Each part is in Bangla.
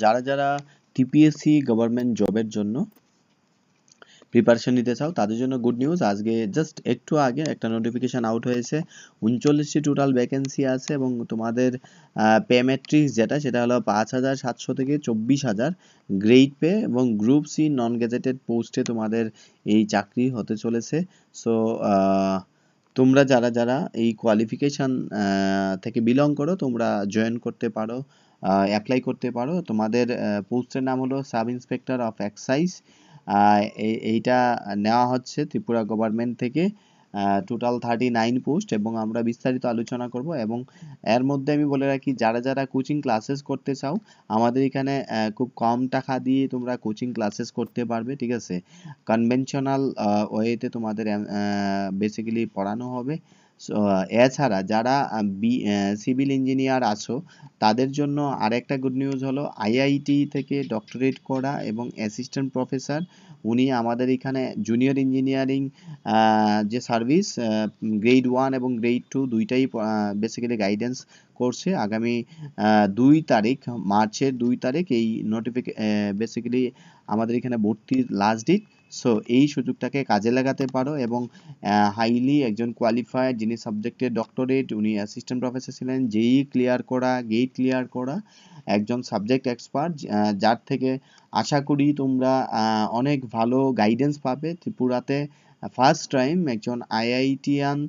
যারা যারা টিপিএসসি গভর্নমেন্ট জবের জন্য প্রিপারেশন নিতে চাও তাদের জন্য গুড নিউজ। আজকে জাস্ট একটু আগে একটা নোটিফিকেশন আউট হয়েছে। 39টি টোটাল ভ্যাকেন্সি আছে এবং তোমাদের পে ম্যাট্রিক্স যেটা সেটা হলো 5,700 থেকে 24,000 গ্রেড পে এবং গ্রুপ সি নন গেজেটেড পোস্টে তোমাদের এই চাকরি হতে চলেছে। সো তোমরা যারা যারা এই কোয়ালিফিকেশান থেকে বিলং করো তোমরা জয়েন করতে পারো, অ্যাপ্লাই করতে পারো। তোমাদের পোস্টের নাম হলো সাব ইন্সপেক্টর অফ এক্সাইজ। এইটা নেওয়া হচ্ছে ত্রিপুরা গভর্নমেন্ট থেকে। টোটাল 39 পোস্ট এবং আমরা বিস্তারিত আলোচনা করব। এবং এর মধ্যে আমি বলে রাখি যারা যারা কোচিং ক্লাসেস করতে চাও আমাদের এখানে খুব কম টাকা দিয়ে তোমরা কোচিং ক্লাসেস করতে পারবে, ঠিক আছে। কনভেনশনাল ওয়েতে তোমাদের বেসিক্যালি পড়ানো হবে। এছাড়া যারা সিভিল ইঞ্জিনিয়ার আছো তাদের জন্য আরেকটা গুড নিউজ হলো আইআইটি থেকে ডক্টরেট করা এবং অ্যাসিস্ট্যান্ট প্রফেসর উনি আমাদের এখানে জুনিয়র ইঞ্জিনিয়ারিং যে সার্ভিস গ্রেড 1 এবং গ্রেড 2 দুইটাই বেসিক্যালি গাইডেন্স করছে। আগামী 2 তারিখ মার্চের 2 তারিখ এই বেসিক্যালি আমাদের এখানে ভর্তির লাস্ট ডেট। সো এই সুযোগটাকে কাজে লাগাতে পারো এবং হাইলি একজন কোয়ালিফাইড যিনি সাবজেক্টে ডক্টরেট, উনি অ্যাসিস্ট্যান্ট প্রফেসর ছিলেন, জেই ক্লিয়ার করা, গেট ক্লিয়ার করা একজন সাবজেক্ট এক্সপার্ট, যার থেকে আশা করি তোমরা অনেক ভালো গাইডেন্স পাবে। ত্রিপুরাতে ফার্স্ট টাইম একজন আইআইটিয়ান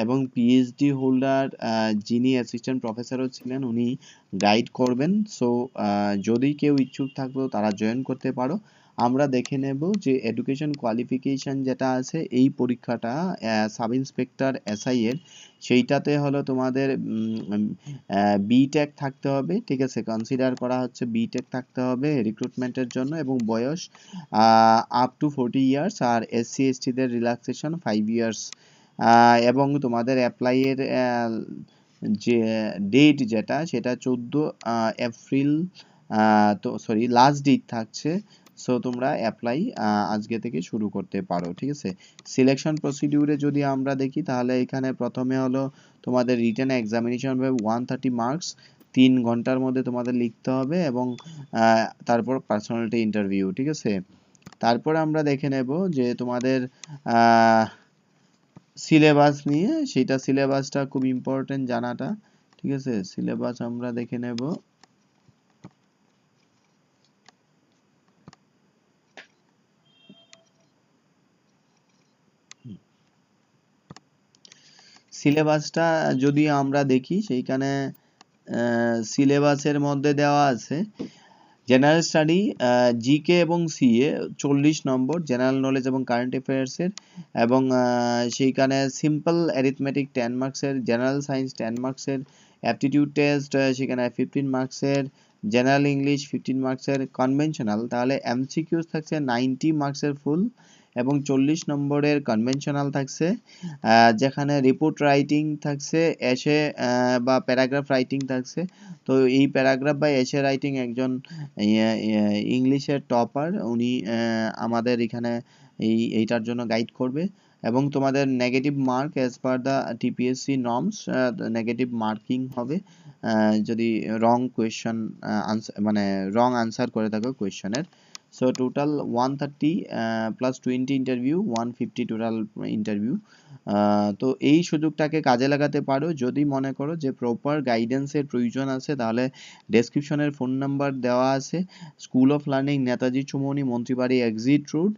এবং পিএইচডি হোল্ডার যিনি অ্যাসিস্ট্যান্ট প্রফেসরও ছিলেন উনি গাইড করবেন। সো যদি কেউ ইচ্ছুক থাকতো তারা জয়েন করতে পারো। আমরা দেখে নেব যে এডুকেশন কোয়ালিফিকেশন যেটা আছে এই পরীক্ষাটা সাব ইন্সপেক্টর এসআই এর সেইটাতে হলো তোমাদের বিটেক থাকতে হবে, ঠিক আছে। কনসিডার করা হচ্ছে বিটেক থাকতে হবে রিক্রুটমেন্টের জন্য এবং বয়স আপ টু 40 ইয়ার্স আর এসসি এসটিদের রিল্যাক্সেশন 5 ইয়ার্স। এবং তোমাদের অ্যাপ্লাইয়ের যে ডেট যেটা সেটা 14 এপ্রিল, তো সরি লাস্ট ডেট থাকছে। সো তোমরা অ্যাপ্লাই আজকে থেকে শুরু করতে পারো, ঠিক আছে। সিলেকশন প্রসিডিউরে যদি আমরা দেখি তাহলে এখানে প্রথমে হলো তোমাদের রিটেন এক্সামিনেশন হবে 130 মার্কস, 3 ঘন্টার মধ্যে তোমাদের লিখতে হবে এবং তারপর পার্সোনালিটি ইন্টারভিউ, ঠিক আছে। তারপর আমরা দেখে নেব যে তোমাদের সিলেবাস নিয়ে, সেটা সিলেবাসটা খুব ইম্পর্টেন্ট জানাটা, ঠিক আছে। সিলেবাস আমরা দেখে নেব। সিলেবাসটা যদি আমরা দেখি সেইখানে সিলেবাসের মধ্যে দেওয়া আছে জেনারেল স্টাডি, জিকে এবং সিএ 40 নম্বর, জেনারেল নলেজ এবং কারেন্ট অ্যাফেয়ার্সের, এবং সেইখানে সিম্পল অ্যারিথমেটিক 10 মার্কসের, জেনারেল সায়েন্স 10 মার্কসের, অ্যাপটিটিউড টেস্ট সেখানে 15 মার্কসের, জেনারেল ইংলিশ 15 মার্কসের, কনভেনশনাল তাহলে এমসিকিউস থাকছে 90 মার্কসের ফুল এবং 40 নম্বরের কনভেনশনাল থাকছে, যেখানে রিপোর্ট রাইটিং থাকছে, এসে বা প্যারাগ্রাফ রাইটিং থাকছে। তো এই প্যারাগ্রাফ বা এসে রাইটিং একজন ইংলিশের টপার উনি আমাদের এখানে এইটার জন্য গাইড করবে। এবং তোমাদের negative mark as per the TPSC norms negative marking হবে যদি রং কোয়েশ্চন মানে রং আনসার করে থাকো কোয়েশ্চনের। So total 130 plus 20 interview, 150 total interview. তো এই সুযোগটাকে কাজে লাগাতে পারো। যদি মনে করো যে প্রপার গাইডেন্সের প্রয়োজন আছে তাহলে ডেসক্রিপশনের ফোন নাম্বার দেওয়া আছে। School of learning Netaji Chumni Mantribari exit road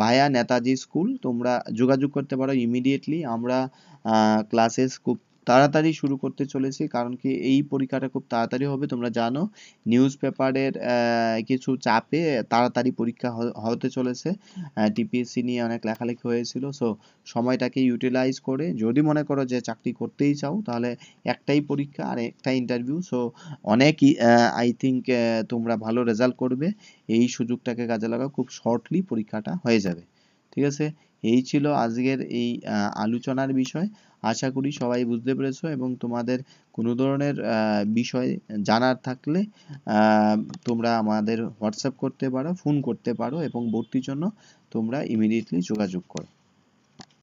via Netaji school, তোমরা যোগাযোগ করতে পারো ইমিডিয়েটলি। আমরা ক্লাসেস খুব তাড়াতাড়ি শুরু করতে চলেছি কারণ কি এই পরীক্ষাটা খুব তাড়াতাড়ি হবে। তোমরা জানো নিউজ পেপারের কিছু চাপে তাড়াতাড়ি পরীক্ষা হতে চলেছে, টিপিএসসি নিয়ে অনেক লেখালেখি হয়েছিল। সো সময়টাকে ইউটিলাইজ করে যদি মনে করো যে চাকরি করতেই চাও তাহলে একটাই পরীক্ষা আর একটাই ইন্টারভিউ। সো অনেক আই থিঙ্ক তোমরা ভালো রেজাল্ট করবে। এই সুযোগটাকে কাজে লাগাও, খুব শর্টলি পরীক্ষাটা হয়ে যাবে, ঠিক আছে। এই ছিল আজকের এই আলোচনার বিষয়। আশা করি সবাই বুঝতে পেরেছো এবং তোমাদের কোনো ধরনের বিষয় জানার থাকলে তোমরা আমাদের হোয়াটসঅ্যাপ করতে পারো, ফোন করতে পারো এবং ভর্তির জন্য তোমরা ইমিডিয়েটলি যোগাযোগ করো।